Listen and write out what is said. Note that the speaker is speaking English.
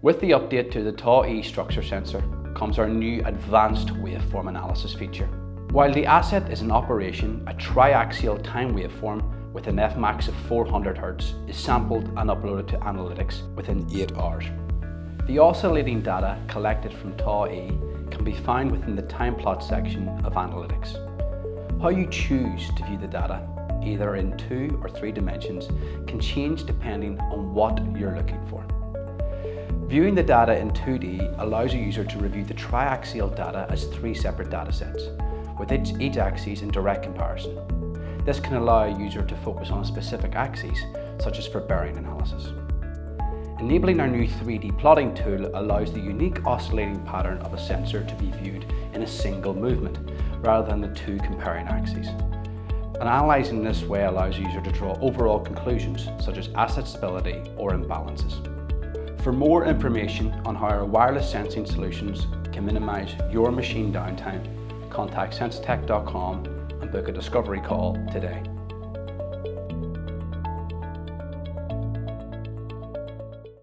With the update to the Tau E structure sensor comes our new Advanced Waveform Analysis feature. While the asset is in operation, a triaxial time waveform with an Fmax of 400 Hz is sampled and uploaded to Analytix within 8 hours. The oscillating data collected from Tau E can be found within the time plot section of Analytix. How you choose to view the data, either in 2 or 3 dimensions, can change depending on what you're looking for. Viewing the data in 2D allows a user to review the triaxial data as 3 separate data sets, with each axis in direct comparison. This can allow a user to focus on specific axes, such as for bearing analysis. Enabling our new 3D plotting tool allows the unique oscillating pattern of a sensor to be viewed in a single movement, rather than the 2 comparing axes. And analysing this way allows a user to draw overall conclusions, such as asset stability or imbalances. For more information on how our wireless sensing solutions can minimise your machine downtime, contact sensoteq.com and book a discovery call today.